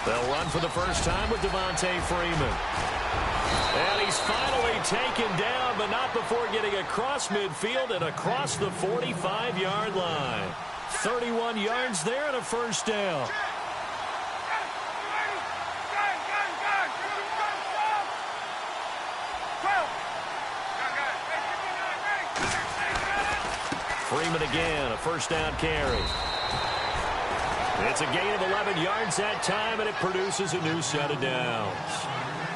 They'll run for the first time with Devontae Freeman. And he's finally taken down, but not before getting across midfield and across the 45-yard line. 31 yards there and a first down. Freeman again, a first down carry. It's a gain of 11 yards that time, and it produces a new set of downs.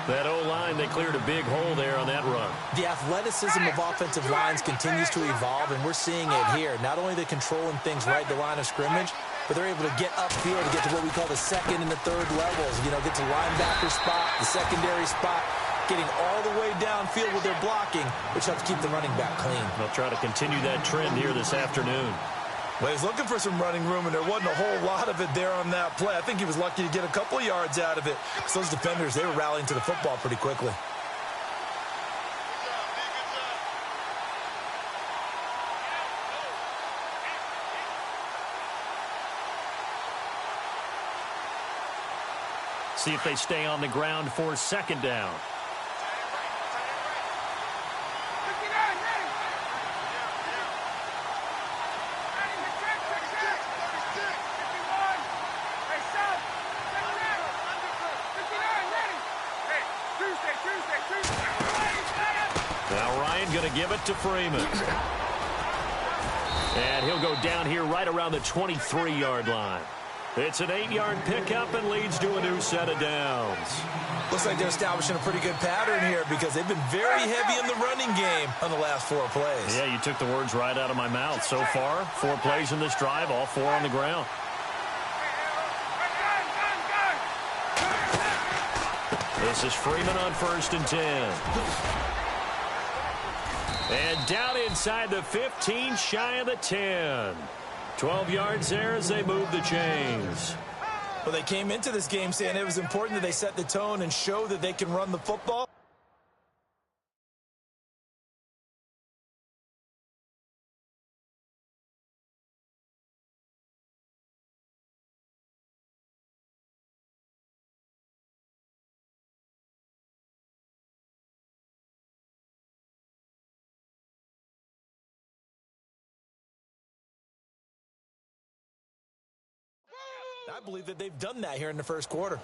That O-line, they cleared a big hole there on that run. The athleticism of offensive lines continues to evolve, and we're seeing it here. Not only are they controlling things right at the line of scrimmage, but they're able to get upfield to get to what we call the second and the third levels. You know, get to linebacker spot, the secondary spot, getting all the way downfield with their blocking, which helps keep the running back clean. They'll try to continue that trend here this afternoon. Well, he's looking for some running room, and there wasn't a whole lot of it there on that play. I think he was lucky to get a couple of yards out of it. So those defenders, they were rallying to the football pretty quickly. See if they stay on the ground for second down. Now Ryan going to give it to Freeman. And he'll go down here right around the 23-yard line. It's an 8-yard pickup and leads to a new set of downs. Looks like they're establishing a pretty good pattern here because they've been very heavy in the running game on the last 4 plays. Yeah, you took the words right out of my mouth. So far, 4 plays in this drive, all 4 on the ground. This is Freeman on 1st and 10. And down inside the 15, shy of the 10. 12 yards there as they move the chains. Well, they came into this game saying it was important that they set the tone and show that they can run the football. I believe that they've done that here in the first quarter.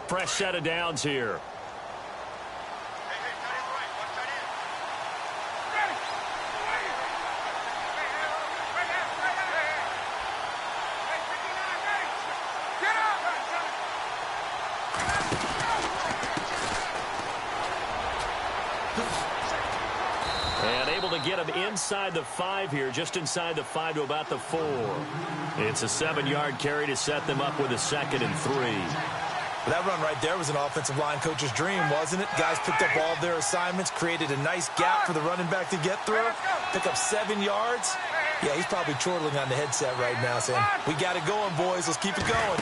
Fresh set of downs here. Get him inside the 5 here, just inside the 5 to about the 4. It's a 7-yard carry to set them up with a 2nd and 3. That run right there was an offensive line coach's dream, wasn't it? Guys picked up all of their assignments, created a nice gap for the running back to get through, pick up 7 yards. Yeah, he's probably chortling on the headset right now saying, we got it going, boys. Let's keep it going.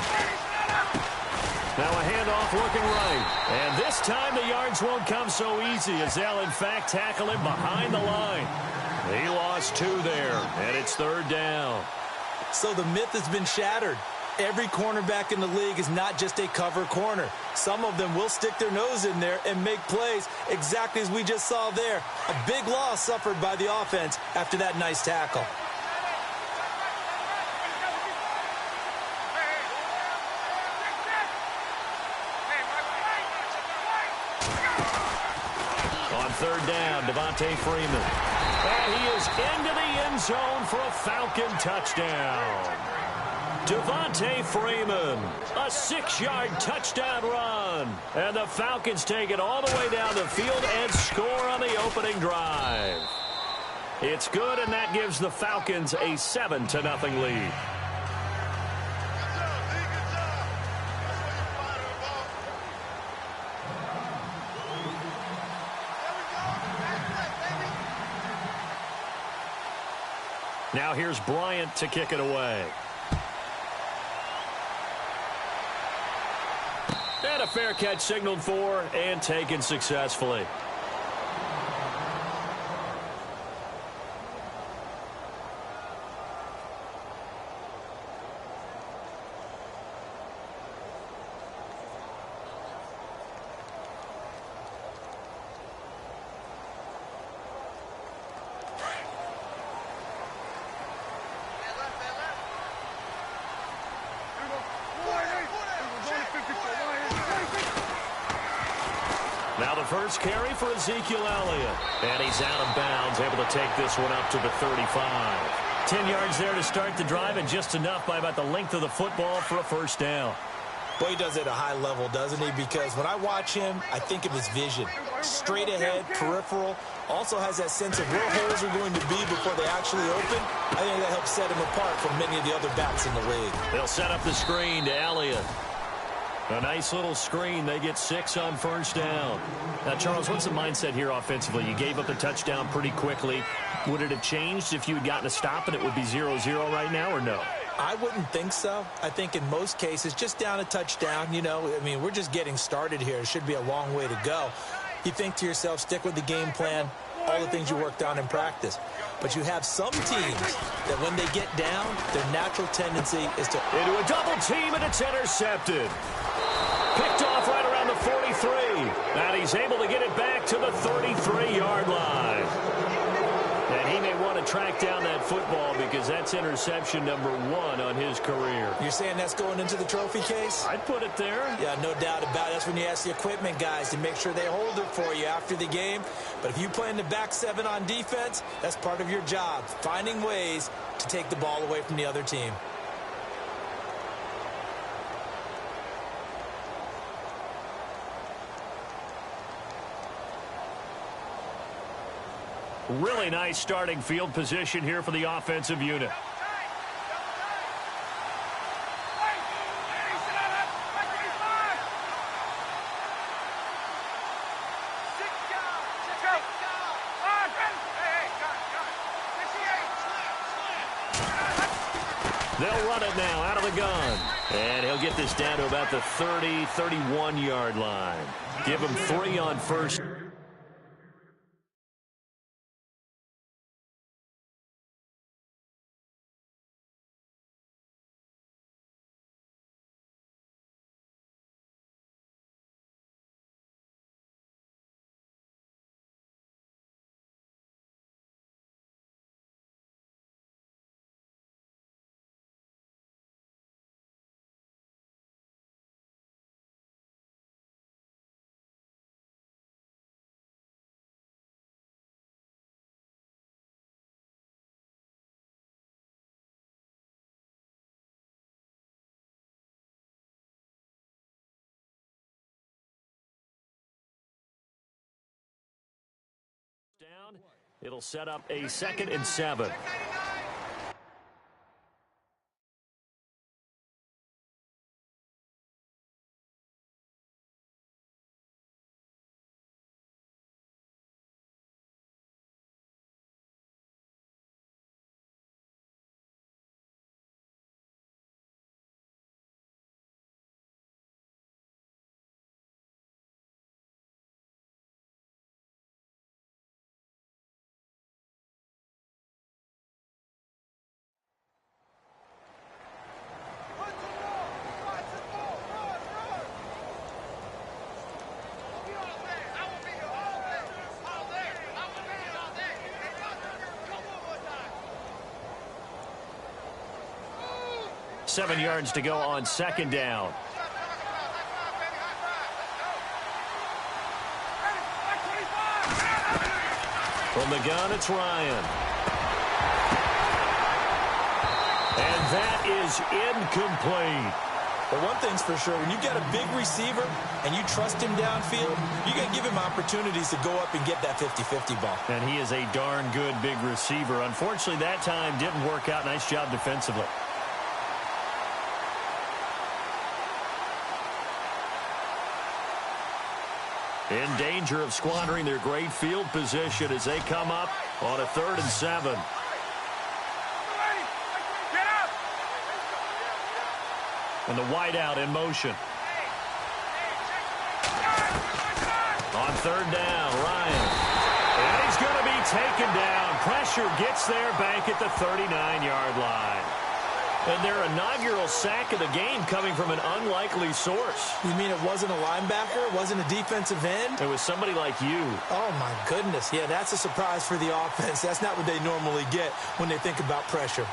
Now a handoff looking right. And this time the yards won't come so easy as they'll, in fact, tackle him behind the line. He lost 2 there, and it's 3rd down. So the myth has been shattered. Every cornerback in the league is not just a cover corner. Some of them will stick their nose in there and make plays exactly as we just saw there. A big loss suffered by the offense after that nice tackle. On 3rd down, Devontae Freeman. And he is into the end zone for a Falcon touchdown. Devontae Freeman, a 6-yard touchdown run. And the Falcons take it all the way down the field and score on the opening drive. It's good, and that gives the Falcons a 7-0 lead. Now here's Bryant to kick it away. And a fair catch signaled for and taken successfully. first carry for Ezekiel Elliott. And he's out of bounds, able to take this one up to the 35. 10 yards there to start the drive, and just enough by about the length of the football for a first down. Boy, he does it at a high level, doesn't he? Because when I watch him, I think of his vision. Straight ahead, peripheral, also has that sense of where holes are going to be before they actually open. I think that helps set him apart from many of the other backs in the league. They'll set up the screen to Elliott. A nice little screen. They get 6 on first down. Now, Charles, what's the mindset here offensively? You gave up a touchdown pretty quickly. Would it have changed if you had gotten a stop and it would be 0-0 right now, or no? I wouldn't think so. I think in most cases, just down a touchdown, you know, I mean, we're just getting started here. It should be a long way to go. You think to yourself, stick with the game plan, all the things you worked on in practice. But you have some teams that when they get down, their natural tendency is to... Into a double team, and it's intercepted. Picked off right around the 43. And he's able to get it back to the 33-yard line. And he may want to track down that football because that's interception number 1 on his career. You're saying that's going into the trophy case? I'd put it there. Yeah, no doubt about it. That's when you ask the equipment guys to make sure they hold it for you after the game. But if you play in the back 7 on defense, that's part of your job, finding ways to take the ball away from the other team. Really nice starting field position here for the offensive unit. They'll run it now out of the gun. And he'll get this down to about the 30, 31-yard line. Give him 3 on first. Down. It'll set up a 2nd and 7. Seven yards to go on 2nd down. From the gun, it's Ryan. And that is incomplete. But one thing's for sure, when you got a big receiver and you trust him downfield, you got to give him opportunities to go up and get that 50-50 ball. And he is a darn good big receiver. Unfortunately, that time didn't work out. Nice job defensively. In danger of squandering their great field position as they come up on a 3rd and 7. And the wideout in motion. On 3rd down, Ryan. And he's going to be taken down. Pressure gets there back at the 39-yard line. And their inaugural sack of the game coming from an unlikely source. You mean it wasn't a linebacker? It wasn't a defensive end? It was somebody like you. Oh, my goodness. Yeah, that's a surprise for the offense. That's not what they normally get when they think about pressure.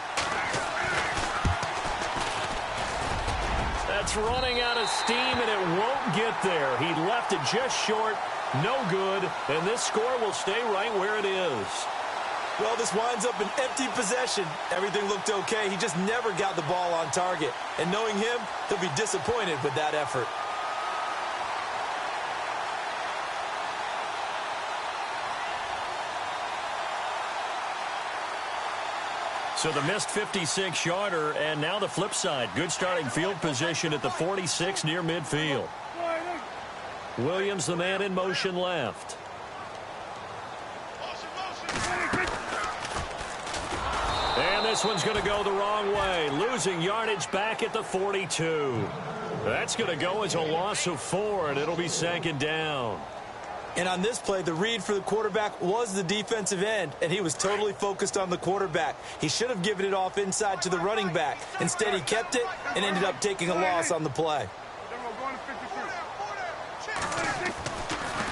That's running out of steam, and it won't get there. He left it just short No good, and this score will stay right where it is. Well, this winds up an empty possession. Everything looked okay. He just never got the ball on target. And knowing him, he'll be disappointed with that effort. So the missed 56-yarder, and now the flip side. Good starting field position at the 46 near midfield. Williams, the man in motion left. And this one's going to go the wrong way. Losing yardage back at the 42. That's going to go as a loss of 4, and it'll be second down. And on this play, the read for the quarterback was the defensive end, and he was totally focused on the quarterback. He should have given it off inside to the running back. Instead, he kept it and ended up taking a loss on the play.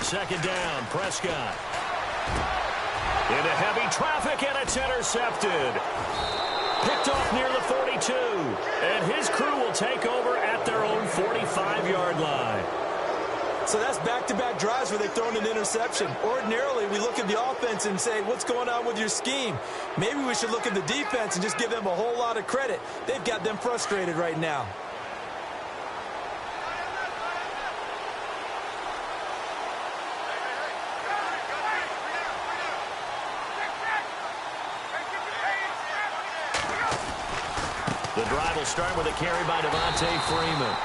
Second down, Prescott. Into heavy traffic, and it's intercepted. Picked off near the 42, and his crew will take over at their own 45-yard line. So that's back-to-back drives where they've thrown an interception. Ordinarily, we look at the offense and say, what's going on with your scheme? Maybe we should look at the defense and just give them a whole lot of credit. They've got them frustrated right now. The drive will start with a carry by Devontae Freeman.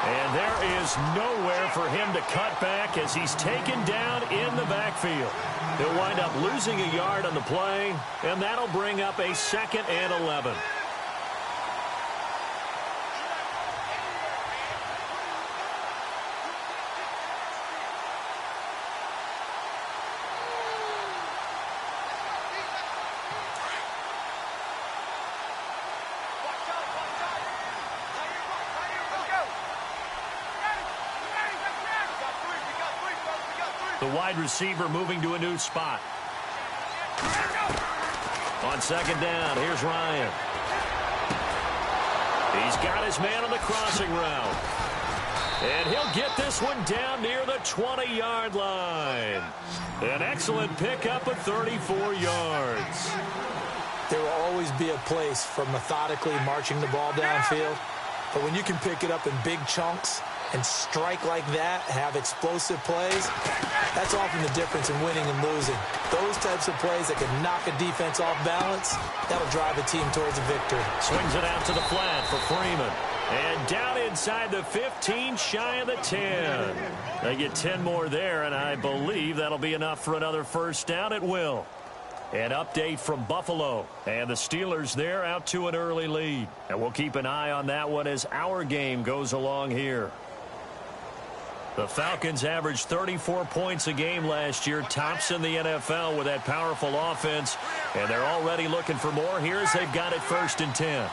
And there is nowhere for him to cut back as he's taken down in the backfield. He'll wind up losing a yard on the play, and that'll bring up a 2nd and 11. The wide receiver moving to a new spot. On second down, here's Ryan. He's got his man on the crossing route. And he'll get this one down near the 20-yard line. An excellent pickup of 34 yards. There will always be a place for methodically marching the ball downfield. But when you can pick it up in big chunks and strike like that, have explosive plays, that's often the difference in winning and losing. Those types of plays that can knock a defense off balance, that'll drive a team towards a victory. Swings it out to the flat for Freeman. And down inside the 15, shy of the 10. They get 10 more there, and I believe that'll be enough for another first down. It will. An update from Buffalo. And the Steelers there out to an early lead. And we'll keep an eye on that one as our game goes along here. The Falcons averaged 34 points a game last year, tops in the NFL with that powerful offense, and they're already looking for more here as they've got it 1st and 10.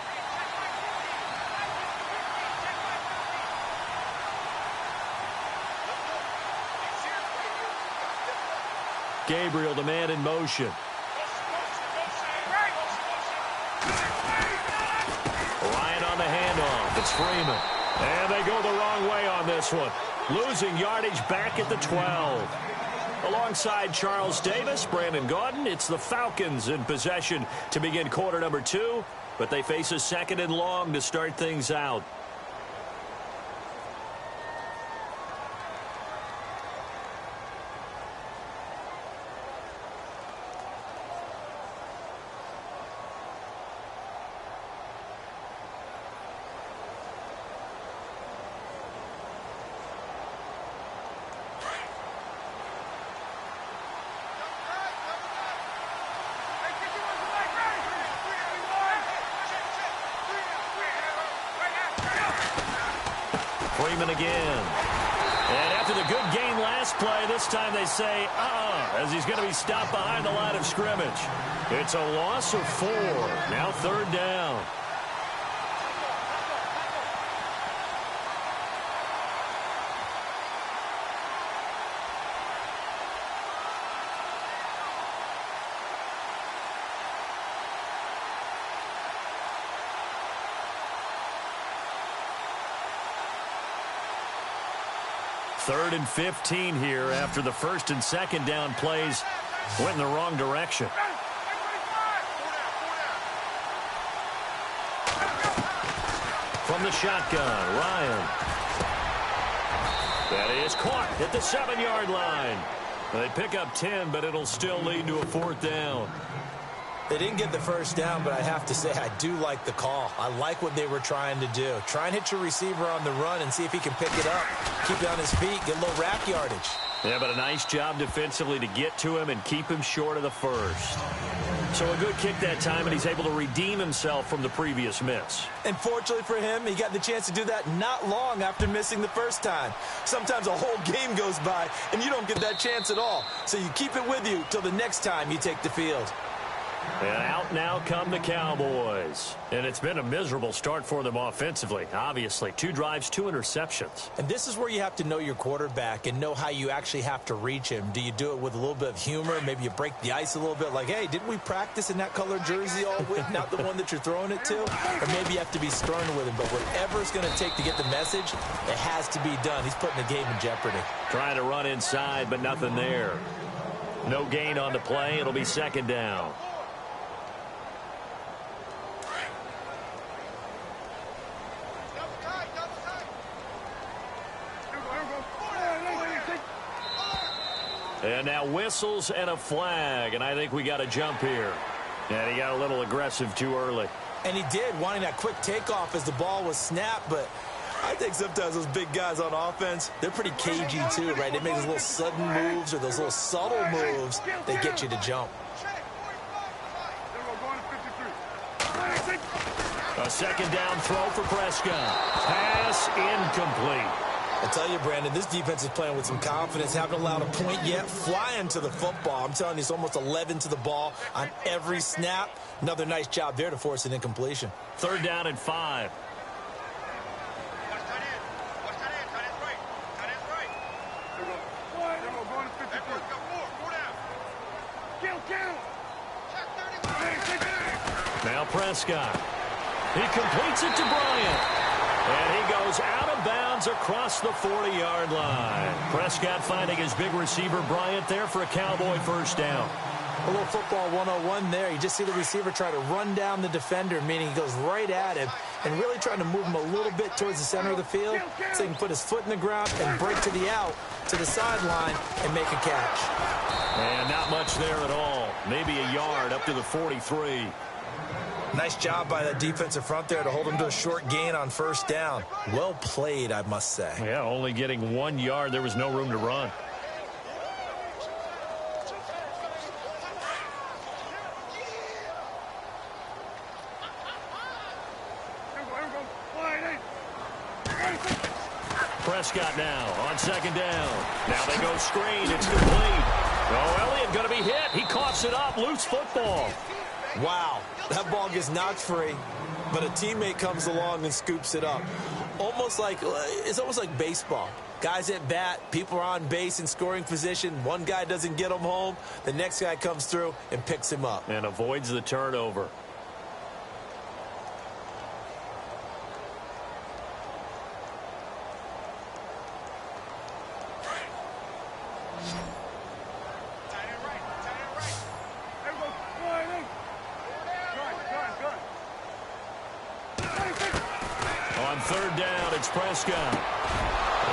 Gabriel, the man in motion. Ryan on the handoff. It's Freeman. And they go the wrong way on this one. Losing yardage back at the 12. Alongside Charles Davis, Brandon Gaudin, it's the Falcons in possession to begin quarter number 2, but they face a 2nd and long to start things out. Freeman again. And after the good gain last play, this time they say, as he's going to be stopped behind the line of scrimmage. It's a loss of 4. Now 3rd down. 3rd and 15 here after the 1st and 2nd down plays went in the wrong direction. From the shotgun, Ryan. That is caught at the 7-yard line. They pick up 10, but it'll still lead to a 4th down. They didn't get the 1st down, but I have to say I do like the call. I like what they were trying to do. Try and hit your receiver on the run and see if he can pick it up. Keep it on his feet, get a little rack yardage. Yeah, but a nice job defensively to get to him and keep him short of the 1st. So a good kick that time, and he's able to redeem himself from the previous miss. And fortunately for him, he got the chance to do that not long after missing the 1st time. Sometimes a whole game goes by, and you don't get that chance at all. So you keep it with you till the next time you take the field. And out now come the Cowboys. And it's been a miserable start for them offensively. Obviously, 2 drives, 2 interceptions. And this is where you have to know your quarterback and know how you actually have to reach him. Do you do it with a little bit of humor? Maybe you break the ice a little bit like, hey, didn't we practice in that colored jersey all week? Not the one that you're throwing it to? Or maybe you have to be stern with him. But whatever it's going to take to get the message, it has to be done. He's putting the game in jeopardy. Trying to run inside, but nothing there. No gain on the play. It'll be 2nd down. And now whistles and a flag, and I think we got a jump here. And he got a little aggressive too early. And he did, wanting that quick takeoff as the ball was snapped, but I think sometimes those big guys on offense, they're pretty cagey too, right? They make those little sudden moves or those little subtle moves that get you to jump. A 2nd down throw for Prescott. Pass incomplete. I tell you, Brandon, this defense is playing with some confidence. Haven't allowed a point yet. Flying to the football. I'm telling you, it's almost 11 to the ball on every snap. Another nice job there to force an incompletion. 3rd down and 5. Now Prescott. He completes it to Bryant. And he goes out of bounds across the 40-yard line. Prescott finding his big receiver, Bryant, there for a Cowboy 1st down. A little football 101 there. You just see the receiver try to run down the defender, meaning he goes right at him and really trying to move him a little bit towards the center of the field so he can put his foot in the ground and break to the out, to the sideline, and make a catch. And not much there at all. Maybe a yard up to the 43. Nice job by that defensive front there to hold him to a short gain on 1st down. Well played, I must say. Yeah, only getting 1 yard. There was no room to run. Prescott now on 2nd down. Now they go screen. It's complete. Oh, Elliott going to be hit. He coughs it up. Loose football. Wow, that ball gets knocked free, but a teammate comes along and scoops it up. It's almost like baseball. Guys at bat, people are on base in scoring position. One guy doesn't get him home. The next guy comes through and picks him up. And avoids the turnover. On 3rd down, it's Prescott.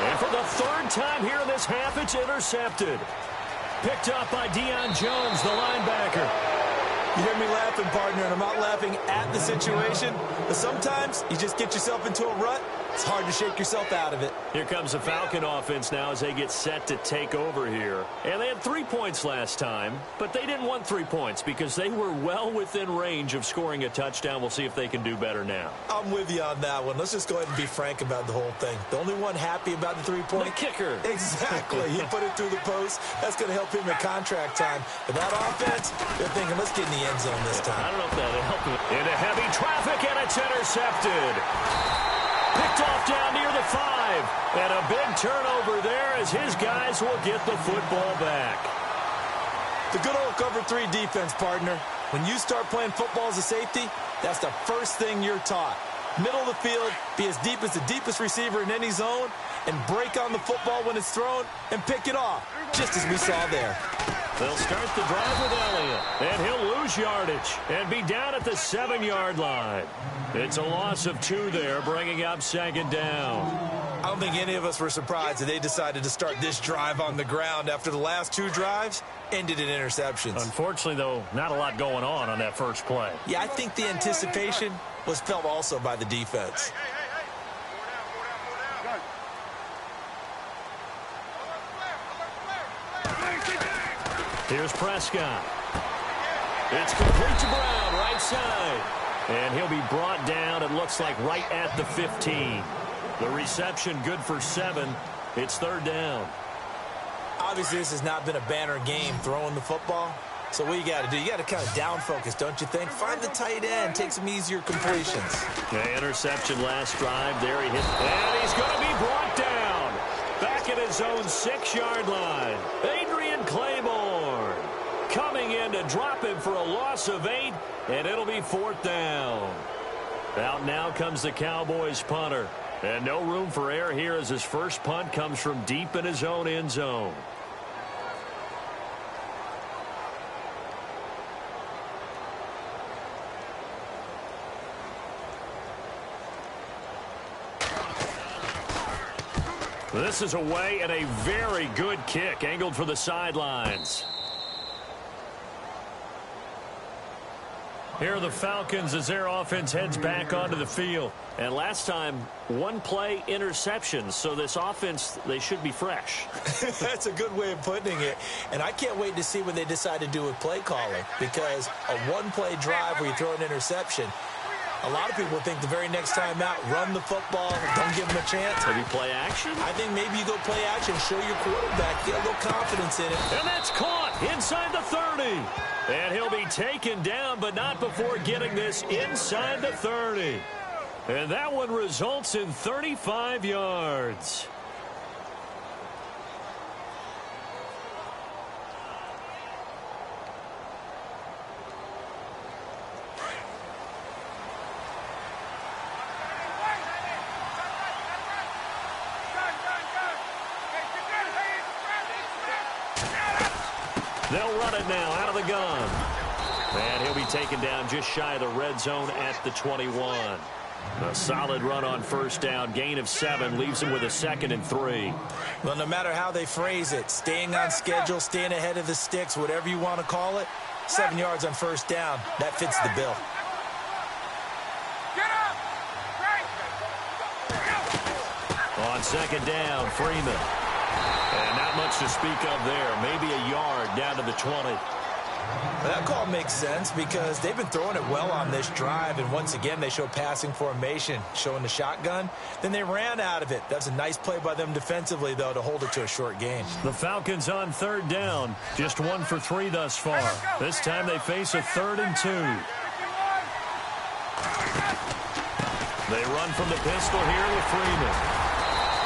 And for the 3rd time here in this half, it's intercepted. Picked up by Deion Jones, the linebacker. You hear me laughing, partner, and I'm not laughing at the situation. But sometimes you just get yourself into a rut. It's hard to shake yourself out of it. Here comes the Falcon offense now as they get set to take over here. And they had 3 points last time, but they didn't want 3 points because they were well within range of scoring a touchdown. We'll see if they can do better now. I'm with you on that one. Let's just go ahead and be frank about the whole thing. The only one happy about the 3-point. The kicker. Exactly. He put it through the post. That's going to help him at contract time. But that offense, they're thinking, let's get in the end zone this time. I don't know if that'll help him. Into heavy traffic, and it's intercepted. Picked off down near the 5. And a big turnover there as his guys will get the football back. The good old cover 3 defense, partner. When you start playing football as a safety, that's the first thing you're taught. Middle of the field, be as deep as the deepest receiver in any zone, and break on the football when it's thrown and pick it off, just as we saw there. They'll start the drive with Elliott, and he'll lose yardage and be down at the 7-yard line. It's a loss of 2 there, bringing up 2nd down. I don't think any of us were surprised that they decided to start this drive on the ground after the last 2 drives ended in interceptions. Unfortunately, though, not a lot going on that first play. Yeah, I think the anticipation was felt also by the defense. Here's Prescott. It's complete to Brown, right side. And he'll be brought down, it looks like, right at the 15. The reception good for 7. It's 3rd down. Obviously, this has not been a banner game throwing the football. So what you got to do, you got to kind of down focus, don't you think? Find the tight end, take some easier completions. Okay, interception last drive. There he hit. And he's going to be brought down. Back at his own 6-yard line. Adrian Claiborne coming in to drop him for a loss of 8, and it'll be 4th down. Out now comes the Cowboys punter. And no room for error here as his first punt comes from deep in his own end zone. This is away and a very good kick angled for the sidelines. Here are the Falcons as their offense heads back onto the field. And last time, 1-play interceptions. So this offense, they should be fresh. That's a good way of putting it. And I can't wait to see what they decide to do with play calling. Because a 1-play drive where you throw an interception, a lot of people think the very next time out, run the football, don't give them a chance. Maybe play action? I think maybe you go play action, show your quarterback, get a little confidence in it. And that's caught inside the 30. And he'll be taken down, but not before getting this inside the 30. And that one results in 35 yards. They'll run it now out of the gun. And he'll be taken down just shy of the red zone at the 21. A solid run on 1st down. Gain of 7 leaves him with a 2nd and 3. Well, no matter how they phrase it, staying on schedule, staying ahead of the sticks, whatever you want to call it, 7 yards on 1st down, that fits the bill. On 2nd down, Freeman. And not much to speak of there. Maybe a yard down to the 20. That call makes sense because they've been throwing it well on this drive, and once again they show passing formation, showing the shotgun. Then they ran out of it. That's a nice play by them defensively, though, to hold it to a short gain. The Falcons on 3rd down. Just 1 for 3 thus far. This time they face a 3rd and 2. They run from the pistol here with Freeman.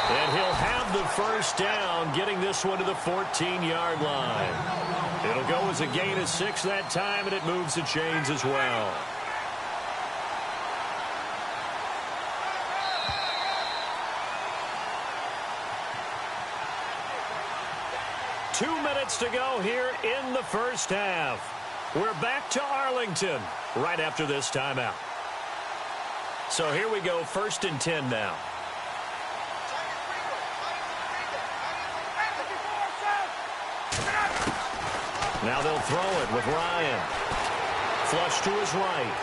And he'll have the 1st down, getting this one to the 14-yard line. It'll go as a gain of 6 that time, and it moves the chains as well. Two minutes to go here in the first half. We're back to Arlington right after this timeout. So here we go, 1st and 10 now. Now they'll throw it with Ryan. Flush to his right.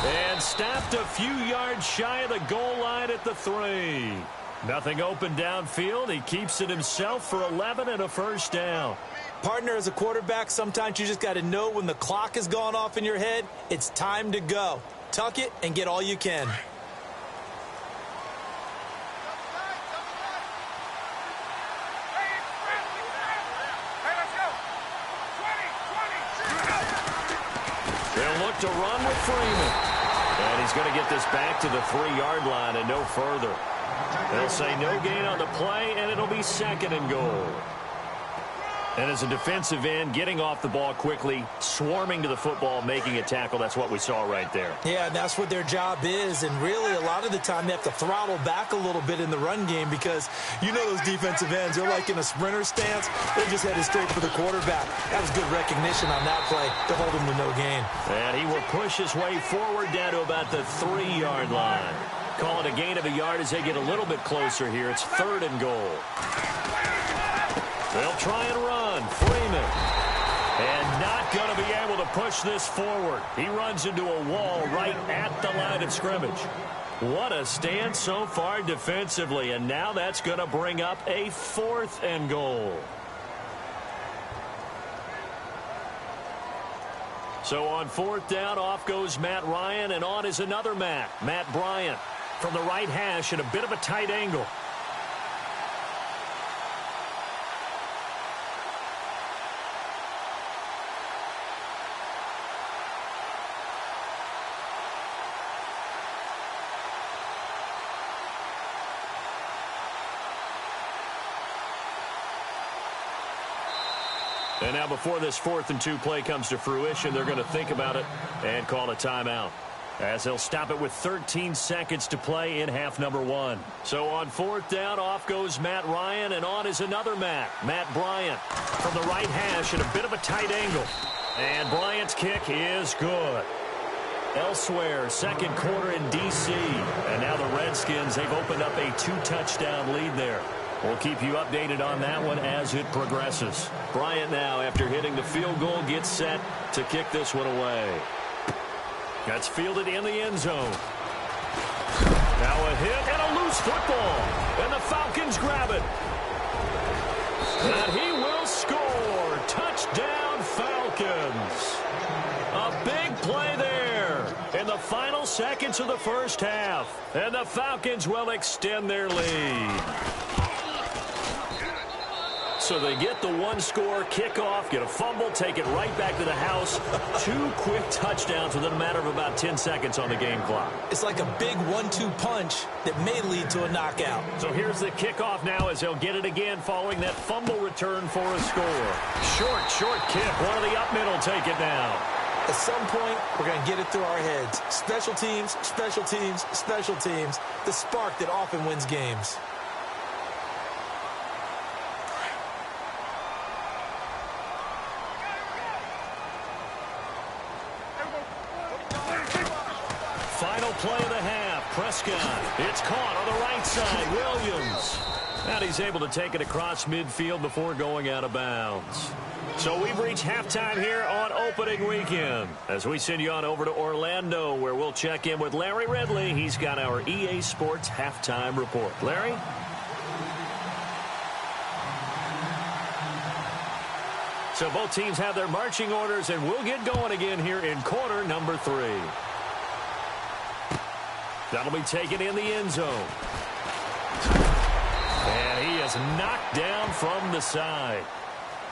And stopped a few yards shy of the goal line at the 3. Nothing open downfield. He keeps it himself for 11 and a 1st down. Partner, as a quarterback, sometimes you just got to know when the clock has gone off in your head, it's time to go. Tuck it and get all you can. They'll look to run with Freeman. And he's going to get this back to the 3-yard line and no further. They'll say no gain on the play, and it'll be 2nd and goal. And as a defensive end, getting off the ball quickly, swarming to the football, making a tackle, that's what we saw right there. Yeah, and that's what their job is. And really, a lot of the time, they have to throttle back a little bit in the run game because you know those defensive ends, they're like in a sprinter stance. They're just headed straight for the quarterback. That was good recognition on that play to hold him to no gain. And he will push his way forward down to about the 3-yard line. Call it a gain of a yard as they get a little bit closer here. It's 3rd and goal. They'll try and run. Freeman. And not going to be able to push this forward. He runs into a wall right at the line of scrimmage. What a stand so far defensively. And now that's going to bring up a 4th and goal. So on 4th down, off goes Matt Ryan, and on is another Matt Bryant from the right hash at a bit of a tight angle. And now before this 4th and 2 play comes to fruition, they're going to think about it and call a timeout, as they'll stop it with 13 seconds to play in half number 1. So on 4th down, off goes Matt Ryan, and on is another Matt Bryant from the right hash at a bit of a tight angle. And Bryant's kick is good. Elsewhere, 2nd quarter in D.C. And now the Redskins, they've opened up a 2-touchdown lead there. We'll keep you updated on that one as it progresses. Bryant now, after hitting the field goal, gets set to kick this one away. That's fielded in the end zone. Now a hit and a loose football. And the Falcons grab it. And he will score. Touchdown, Falcons. A big play there in the final seconds of the first half. And the Falcons will extend their lead. So they get the 1-score kickoff, get a fumble, take it right back to the house. 2 quick touchdowns within a matter of about 10 seconds on the game clock. It's like a big 1-2 punch that may lead to a knockout. So here's the kickoff now as they'll get it again following that fumble return for a score. Short kick. One of the up middle take it down. At some point, we're going to get it through our heads. Special teams, special teams, special teams. The spark that often wins games. Final play of the half. Prescott. It's caught on the right side. Williams. And he's able to take it across midfield before going out of bounds. So we've reached halftime here on opening weekend as we send you on over to Orlando, where we'll check in with Larry Ridley. He's got our EA Sports halftime report. Larry? So both teams have their marching orders, and we'll get going again here in quarter number 3. That'll be taken in the end zone. And he is knocked down from the side.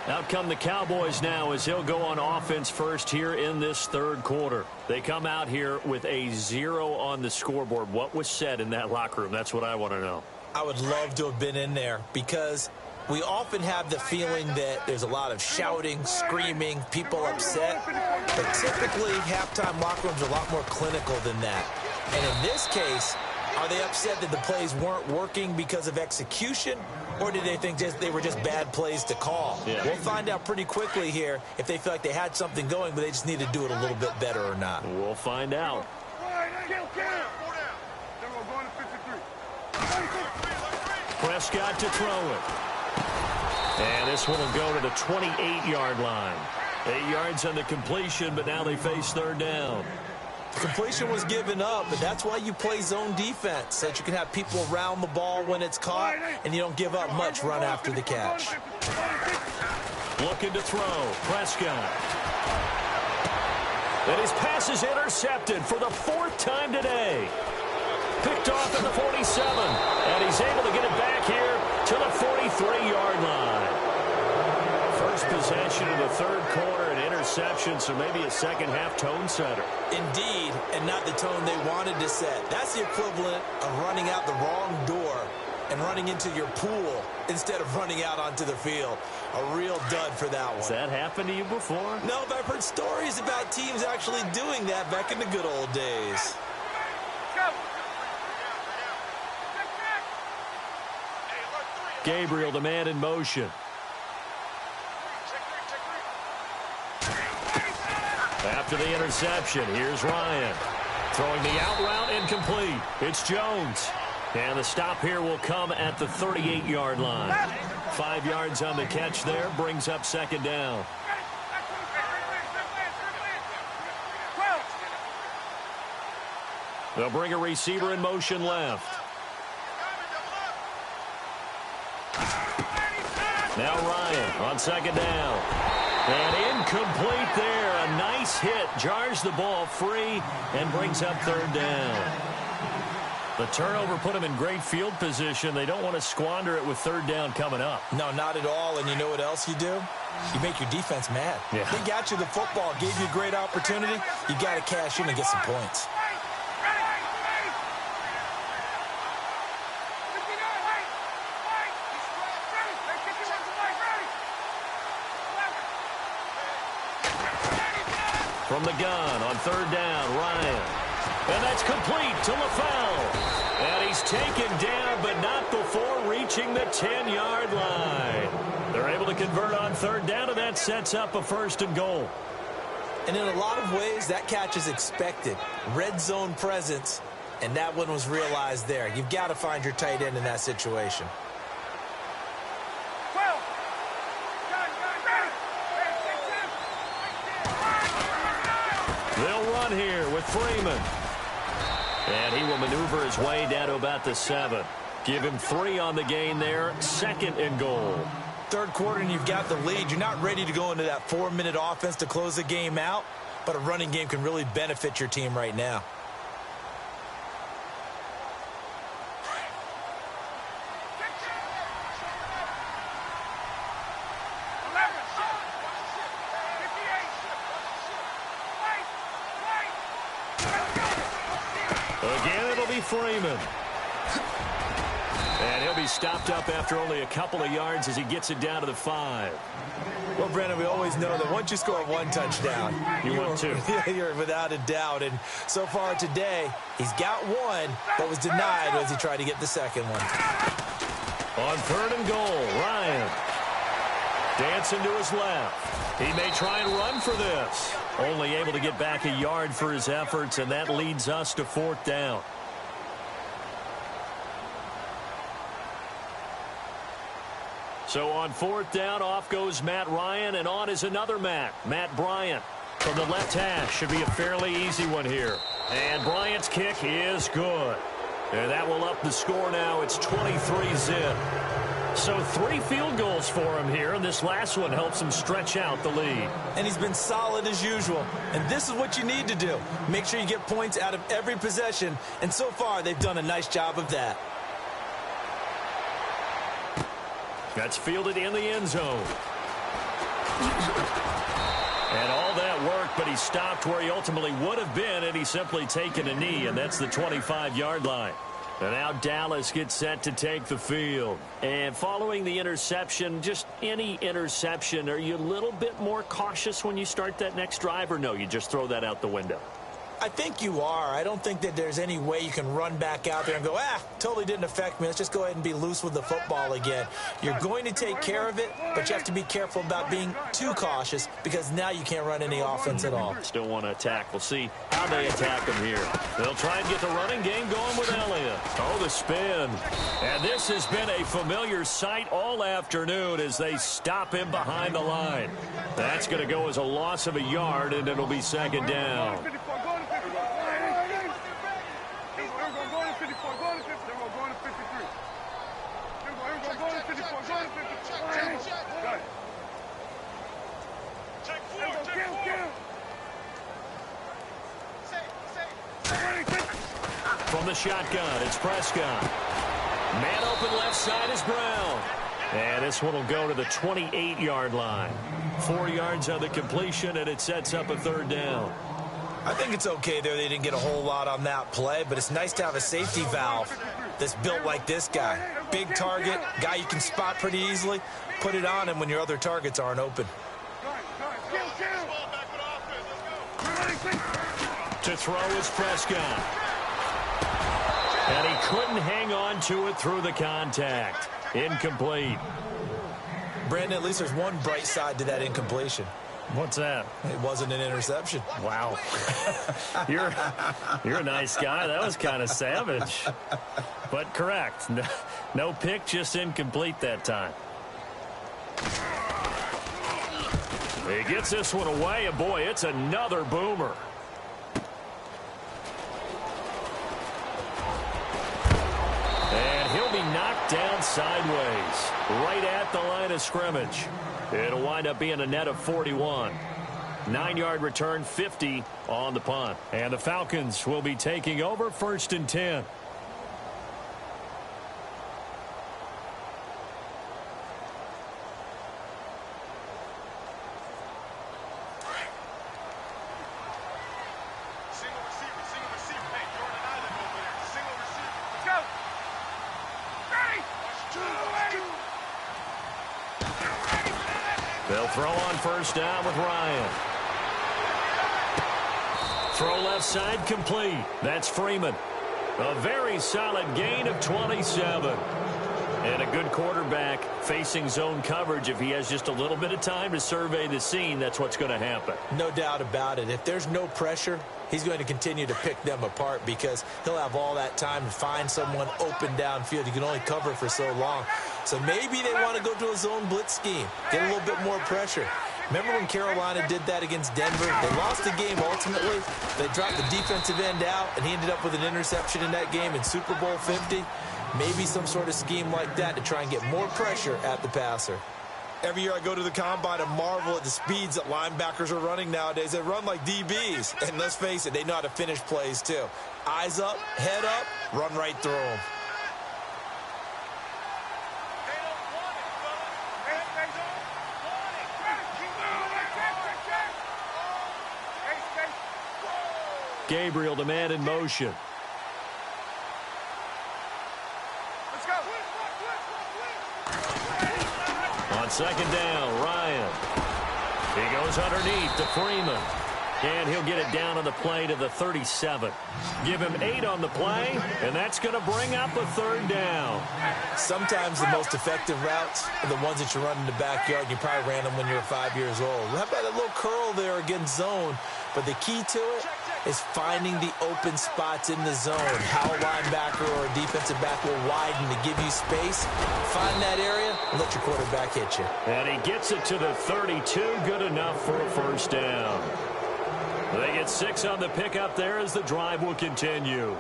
Out come the Cowboys now as he'll go on offense first here in this 3rd quarter. They come out here with a 0 on the scoreboard. What was said in that locker room? That's what I want to know. I would love to have been in there because we often have the feeling that there's a lot of shouting, screaming, people upset. But typically, halftime locker rooms are a lot more clinical than that. And in this case, are they upset that the plays weren't working because of execution, or did they think they were just bad plays to call? Yeah. We'll find out pretty quickly here if they feel like they had something going, but they just need to do it a little bit better or not. We'll find out. Prescott to throw it. And this one will go to the 28-yard line. 8 yards on the completion, but now they face 3rd down. The completion was given up, but that's why you play zone defense, so that you can have people around the ball when it's caught, and you don't give up much run after the catch. Looking to throw. Prescott. And his pass is intercepted for the 4th time today. Picked off at the 47, and he's able to get it back here to the 43-yard line. First possession of the 3rd quarter, an interception, so maybe a second-half tone setter. Indeed, and not the tone they wanted to set. That's the equivalent of running out the wrong door and running into your pool instead of running out onto the field. A real dud for that one. Has that happened to you before? No, but I've heard stories about teams actually doing that back in the good old days. Gabriel, the man in motion. After the interception, here's Ryan. Throwing the out route incomplete. It's Jones. And the stop here will come at the 38-yard line. 5 yards on the catch there, brings up second down. They'll bring a receiver in motion left. Now Ryan on second down. And incomplete there. A nice hit. Jars the ball free and brings up third down. The turnover put them in great field position. They don't want to squander it with third down coming up. No, not at all. And you know what else you do? You make your defense mad. Yeah. They got you the football, gave you a great opportunity. You got to cash in and get some points. From the gun on third down, Ryan. And that's complete to LaFell. And he's taken down, but not before reaching the 10-yard line. They're able to convert on third down, and that sets up a first and goal. And in a lot of ways, that catch is expected. Red zone presence, and that one was realized there. You've got to find your tight end in that situation. They'll run here with Freeman. And he will maneuver his way down to about the 7. Give him 3 on the gain there. Second and goal. Third quarter and you've got the lead. You're not ready to go into that 4-minute offense to close the game out, but a running game can really benefit your team right now. Again, it'll be Freeman. And he'll be stopped up after only a couple of yards as he gets it down to the 5. Well, Brandon, we always know that once you score 1 touchdown, you want 2. You're without a doubt. And so far today, he's got 1, but was denied as he tried to get the second one. On third and goal, Ryan. Dancing to his left. He may try and run for this. Only able to get back a yard for his efforts, and that leads us to fourth down. So on fourth down, off goes Matt Ryan, and on is another Matt Bryant. From the left hash, should be a fairly easy one here. And Bryant's kick is good. And that will up the score now. It's 23-zip. So 3 field goals for him here, and this last one helps him stretch out the lead. And he's been solid as usual. And this is what you need to do. Make sure you get points out of every possession. And so far, they've done a nice job of that. That's fielded in the end zone. And all that work, but he stopped where he ultimately would have been, and he's simply taken a knee, and that's the 25-yard line. And now Dallas gets set to take the field. And following the interception, just any interception, are you a little bit more cautious when you start that next drive, or no, you just throw that out the window? I think you are. I don't think that there's any way you can run back out there and go, totally didn't affect me. Let's just go ahead and be loose with the football again. You're going to take care of it, but you have to be careful about being too cautious because now you can't run any offense at all. Still want to attack. We'll see how they attack him here. They'll try and get the running game going with Elliott. Oh, the spin. And this has been a familiar sight all afternoon as they stop him behind the line. That's going to go as a loss of a yard, and it'll be second down. From the shotgun, it's Prescott. Man open left side is Brown. And this one will go to the 28-yard line. 4 yards on the completion, and it sets up a third down. I think it's okay there. They didn't get a whole lot on that play, but it's nice to have a safety valve that's built like this guy. Big target, guy you can spot pretty easily. Put it on him when your other targets aren't open. To throw is Prescott. And he couldn't hang on to it through the contact. Incomplete. Brandon, at least there's one bright side to that incompletion. What's that? It wasn't an interception. Wow. You're a nice guy. That was kind of savage. But correct. No pick, just incomplete that time. He gets this one away, and boy, it's another boomer. And he'll be knocked down sideways, right at the line of scrimmage. It'll wind up being a net of 41. 9-yard return, 50 on the punt. And the Falcons will be taking over 1st and 10. They'll throw on 1st down with Ryan. Throw left side complete. That's Freeman. A very solid gain of 27. And a good quarterback facing zone coverage. If he has just a little bit of time to survey the scene, that's what's going to happen. No doubt about it. If there's no pressure, he's going to continue to pick them apart because he'll have all that time to find someone open downfield. You can only cover for so long. So maybe they want to go to a zone blitz scheme, get a little bit more pressure. Remember when Carolina did that against Denver? They lost the game ultimately. They dropped the defensive end out, and he ended up with an interception in that game in Super Bowl 50. Maybe some sort of scheme like that to try and get more pressure at the passer. Every year I go to the combine and marvel at the speeds that linebackers are running nowadays. They run like DBs. And let's face it, they know how to finish plays too. Eyes up, head up, run right through them. Gabriel, the man in motion. On 2nd down, Ryan. He goes underneath to Freeman. And he'll get it down on the play to the 37. Give him 8 on the play, and that's going to bring up a 3rd down. Sometimes the most effective routes are the ones that you run in the backyard. You probably ran them when you were 5 years old. How about that little curl there against zone? But the key to it is finding the open spots in the zone. How a linebacker or a defensive back will widen to give you space. Find that area and let your quarterback hit you. And he gets it to the 32. Good enough for a 1st down. They get 6 on the pickup there as the drive will continue.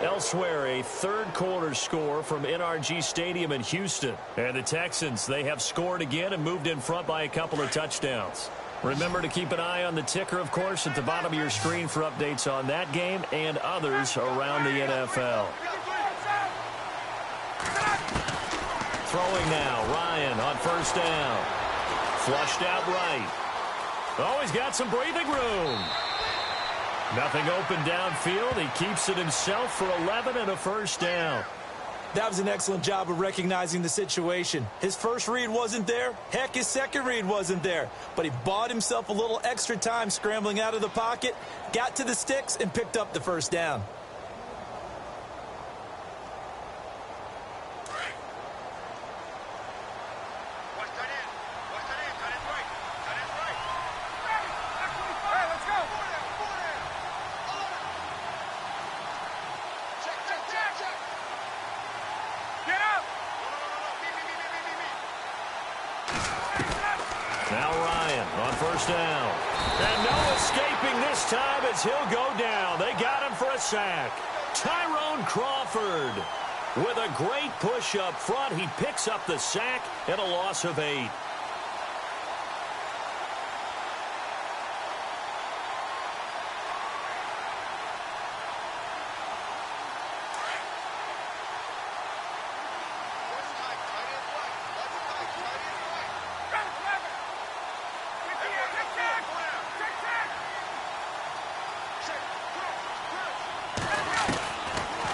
Elsewhere, a 3rd quarter score from NRG Stadium in Houston. And the Texans, they have scored again and moved in front by a couple of touchdowns. Remember to keep an eye on the ticker, of course, at the bottom of your screen for updates on that game and others around the NFL. Throwing now, Ryan on 1st down. Flushed out right. Oh, he's got some breathing room. Nothing open downfield. He keeps it himself for 11 and a 1st down. That was an excellent job of recognizing the situation. His first read wasn't there. Heck, his second read wasn't there. But he bought himself a little extra time scrambling out of the pocket, got to the sticks, and picked up the 1st down. Now Ryan on 1st down. And no escaping this time as he'll go down. They got him for a sack. Tyrone Crawford with a great push up front. He picks up the sack and a loss of 8.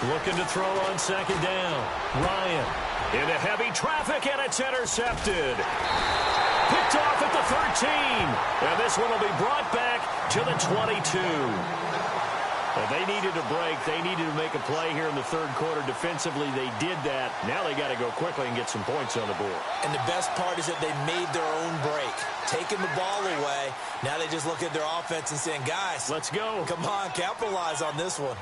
Looking to throw on second down. Ryan into heavy traffic, and it's intercepted. Picked off at the 13. And this one will be brought back to the 22. Well, they needed a break. They needed to make a play here in the third quarter. Defensively, they did that. Now they got to go quickly and get some points on the board. And the best part is that they made their own break. Taking the ball away. Now they just look at their offense and saying, guys, let's go. Come on, capitalize on this one.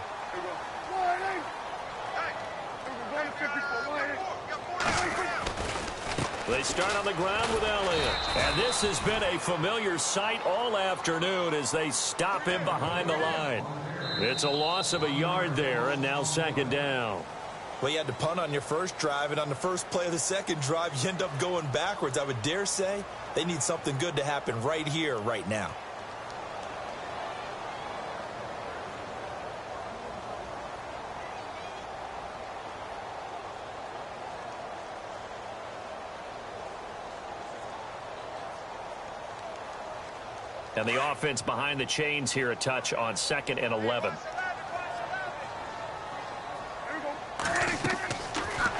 They start on the ground with Elliott. And this has been a familiar sight all afternoon as they stop him behind the line. It's a loss of a yard there, and now second down. Well, you had to punt on your first drive, and on the first play of the second drive, you end up going backwards. I would dare say they need something good to happen right here, right now. And the offense behind the chains here, a touch on 2nd and 11.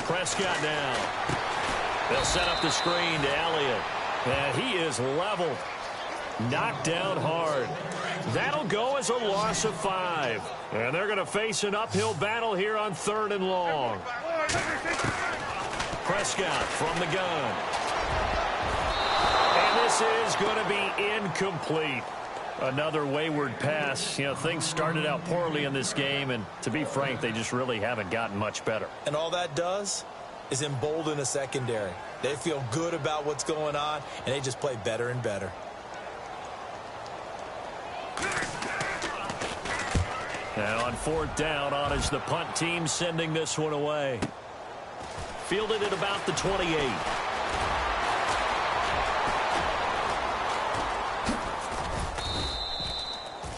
Prescott now. They'll set up the screen to Elliott. And he is leveled. Knocked down hard. That'll go as a loss of 5. And they're going to face an uphill battle here on 3rd and long. Prescott from the gun. This is going to be incomplete. Another wayward pass. You know, things started out poorly in this game, and to be frank, they just really haven't gotten much better. And all that does is embolden a secondary. They feel good about what's going on, and they just play better and better. Now on 4th down, on is the punt team sending this one away. Fielded at about the 28.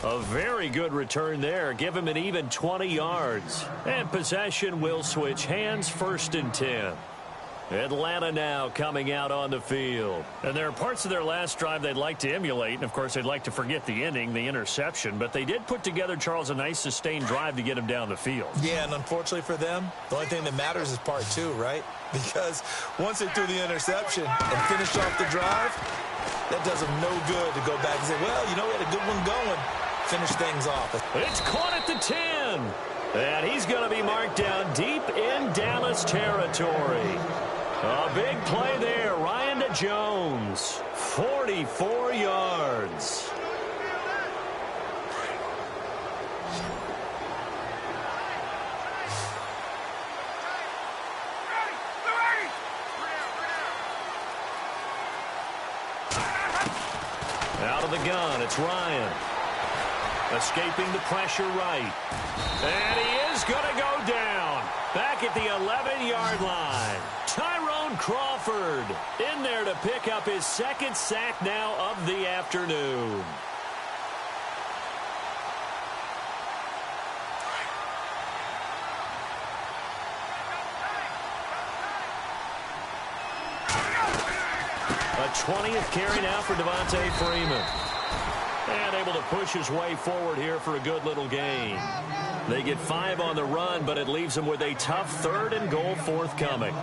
A very good return there. Give him an even 20 yards. And possession will switch hands, 1st and 10. Atlanta now coming out on the field. And there are parts of their last drive they'd like to emulate. And, of course, they'd like to forget the ending, the interception. But they did put together, Charles, a nice sustained drive to get him down the field. Yeah, and unfortunately for them, the only thing that matters is part 2, right? Because once they threw the interception and finished off the drive, that does them no good to go back and say, well, you know, we had a good one going. Finish things off. It's caught at the 10. And he's going to be marked down deep in Dallas territory. A big play there. Ryan to Jones. 44 yards. Out of the gun, it's Ryan. Escaping the pressure right. And he is going to go down. Back at the 11-yard line. Tyrone Crawford in there to pick up his 2nd sack now of the afternoon. A 20th carry now for Devontae Freeman. And able to push his way forward here for a good little gain. They get 5 on the run, but it leaves them with a tough 3rd and goal forthcoming.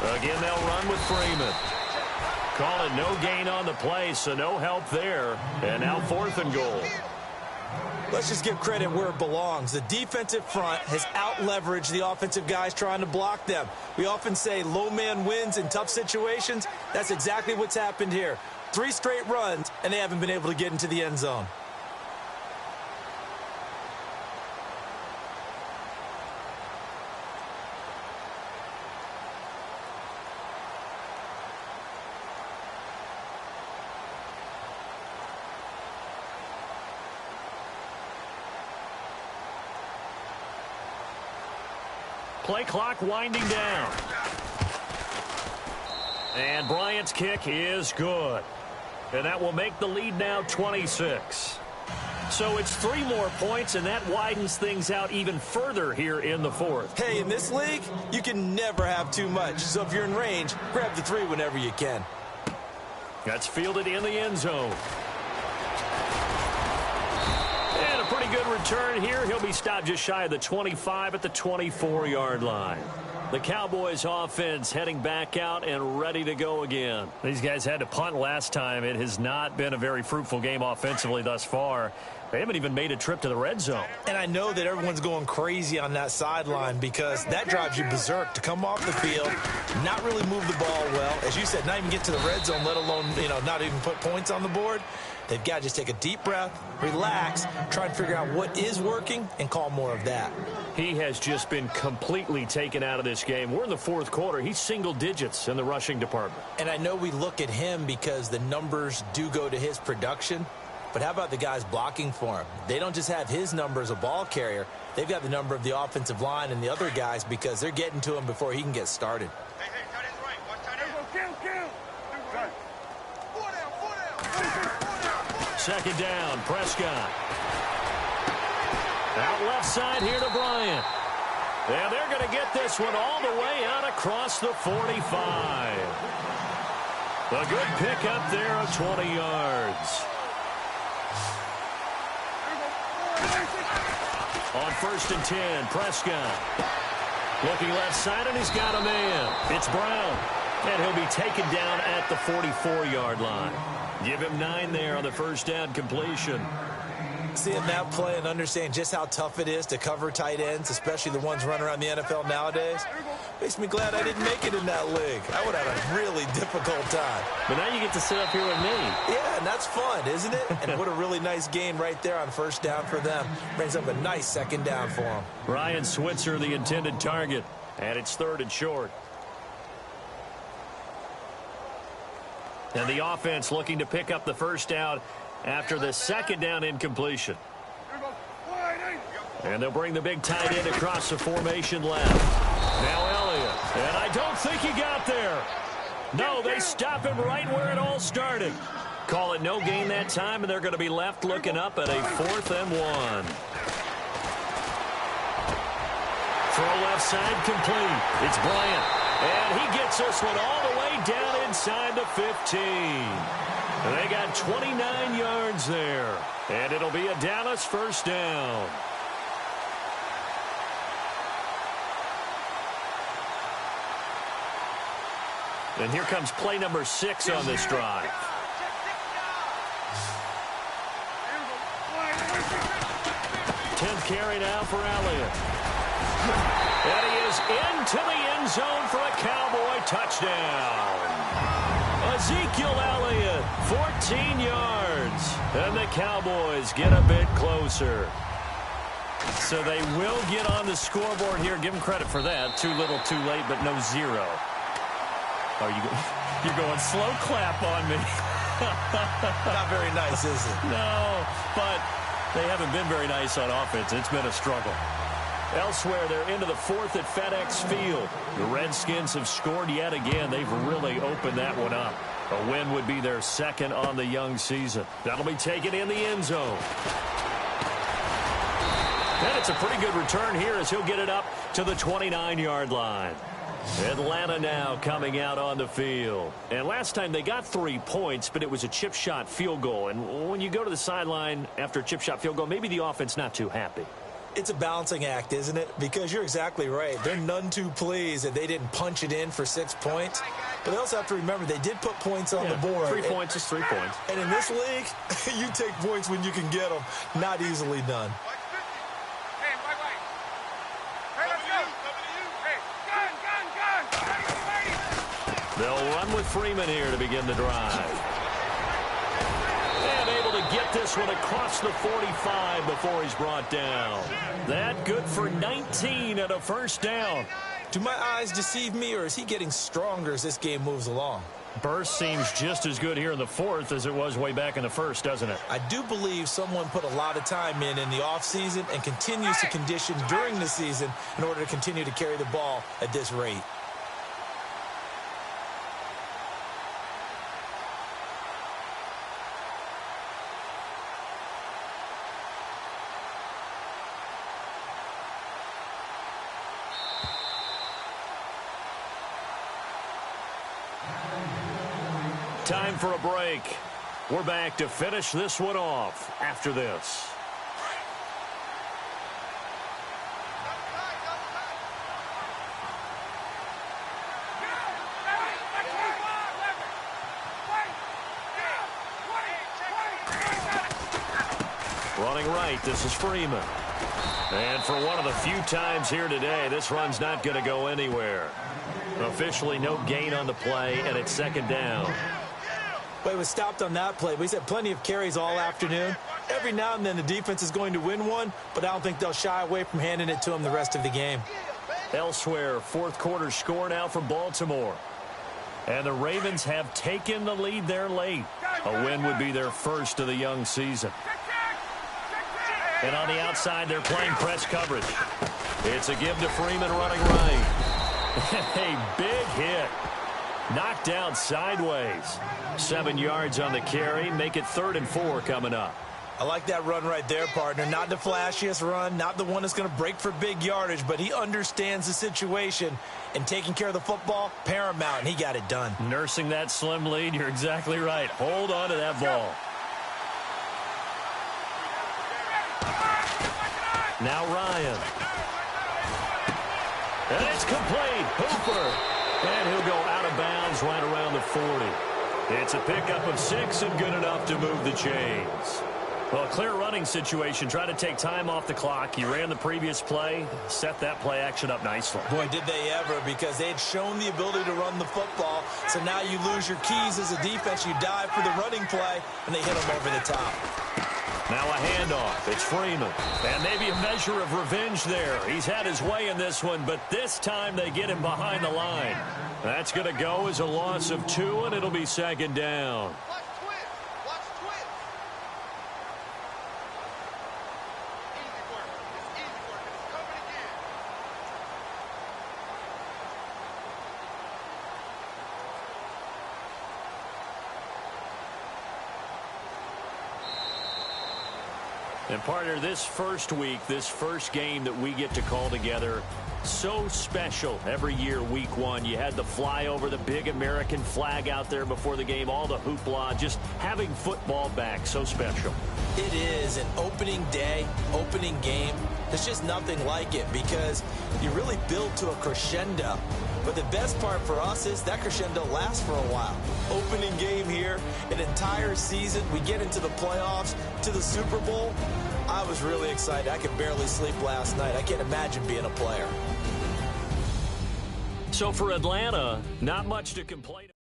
Again, they'll run with Freeman. Call it no gain on the play, so no help there. And now 4th and goal. Let's just give credit where it belongs. The defensive front has out-leveraged the offensive guys trying to block them. We often say low man wins in tough situations. That's exactly what's happened here. 3 straight runs, and they haven't been able to get into the end zone. Play clock winding down. And Bryant's kick is good. And that will make the lead now 26. So it's 3 more points, and that widens things out even further here in the fourth. Hey, in this league, you can never have too much. So if you're in range, grab the 3 whenever you can. That's fielded in the end zone. And a pretty good return here. He'll be stopped just shy of the 25 at the 24-yard line. The Cowboys offense heading back out and ready to go again. These guys had to punt last time. It has not been a very fruitful game offensively thus far. They haven't even made a trip to the red zone. And I know that everyone's going crazy on that sideline because that drives you berserk to come off the field, not really move the ball well. As you said, not even get to the red zone, let alone, not even put points on the board. They've got to just take a deep breath, relax, try and figure out what is working, and call more of that. He has just been completely taken out of this game. We're in the fourth quarter. He's single digits in the rushing department. And I know we look at him because the numbers do go to his production, but how about the guys blocking for him? They don't just have his number as a ball carrier. They've got the number of the offensive line and the other guys because they're getting to him before he can get started. Second down, Prescott. Out left side here to Bryant. And they're going to get this one all the way out across the 45. A good pickup there of 20 yards. On 1st and 10, Prescott. Looking left side, and he's got a man. It's Brown. And he'll be taken down at the 44-yard line. Give him 9 there on the first down completion. Seeing that play and understanding just how tough it is to cover tight ends, especially the ones running around the NFL nowadays, makes me glad I didn't make it in that league. I would have a really difficult time. But now you get to sit up here with me. Yeah, and that's fun, isn't it? And what a really nice gain right there on first down for them. Brings up a nice second down for them. Ryan Switzer, the intended target, and it's 3rd and short. And the offense looking to pick up the first down after the second down incompletion. And they'll bring the big tight end across the formation left. Now Elliott. And I don't think he got there. No, they stop him right where it all started. Call it no gain that time, and they're going to be left looking up at a 4th and 1. Throw left side complete. It's Bryant. And he gets this one all the way down inside the 15. And they got 29 yards there. And it'll be a Dallas first down. And here comes play number 6 on this drive. Tenth carry now for Elliott. And he is into the end zone for a Cowboy touchdown. Ezekiel Elliott, 14 yards. And the Cowboys get a bit closer. So they will get on the scoreboard here. Give them credit for that. Too little, too late, but no 0. Oh, you're going slow clap on me. Not very nice, is it? No, but they haven't been very nice on offense. It's been a struggle. Elsewhere, they're into the 4th at FedEx Field. The Redskins have scored yet again. They've really opened that one up. A win would be their 2nd on the young season. That'll be taken in the end zone. And it's a pretty good return here as he'll get it up to the 29-yard line. Atlanta now coming out on the field. And last time they got 3 points, but it was a chip shot field goal. And when you go to the sideline after a chip shot field goal, maybe the offense not too happy. It's a balancing act, isn't it? Because you're exactly right. They're none too pleased that they didn't punch it in for 6 points. But they also have to remember they did put points on the board. 3 points is 3 points. And in this league, you take points when you can get them. Not easily done. They'll run with Freeman here to begin the drive. And able to get this one across the 45 before he's brought down. That good for 19 at a first down. Do my eyes deceive me, or is he getting stronger as this game moves along? Burst seems just as good here in the 4th as it was way back in the 1st, doesn't it? I do believe someone put a lot of time in the offseason and continues to condition during the season in order to continue to carry the ball at this rate. time for a break. We're back to finish this one off after this. Running right, this is Freeman. And for one of the few times here today, this run's not going to go anywhere. Officially no gain on the play, and it's second down. Well, he was stopped on that play, but he's had plenty of carries all afternoon. Every now and then the defense is going to win one, but I don't think they'll shy away from handing it to him the rest of the game. Elsewhere, fourth quarter score now from Baltimore. And the Ravens have taken the lead there late. A win would be their first of the young season. And on the outside, they're playing press coverage. It's a give to Freeman running right. A big hit. Knocked down sideways. 7 yards on the carry. Make it 3rd and 4 coming up. I like that run right there, partner. Not the flashiest run, not the one that's going to break for big yardage, but he understands the situation, and taking care of the football, paramount, and he got it done. Nursing that slim lead, you're exactly right. Hold on to that ball. Now Ryan. And it's complete. Hooper. And he'll go out of bounds right around the 40. It's a pickup of 6 and good enough to move the chains. Well, clear running situation. Try to take time off the clock. He ran the previous play, set that play action up nicely. Boy, did they ever, because they had shown the ability to run the football. So now you lose your keys as a defense. You dive for the running play, and they hit him over the top. Now a handoff. It's Freeman. And maybe a measure of revenge there. He's had his way in this one, but this time they get him behind the line. That's going to go as a loss of 2, and it'll be second down. And partner, this first week, this first game that we get to call together, so special every year, week 1. You had the flyover, the big American flag out there before the game, all the hoopla, just having football back, so special. It is an opening day, opening game. There's just nothing like it because you really build to a crescendo. But the best part for us is that crescendo lasts for a while. Opening game here, an entire season. We get into the playoffs, to the Super Bowl. I was really excited. I could barely sleep last night. I can't imagine being a player. So for Atlanta, not much to complain about.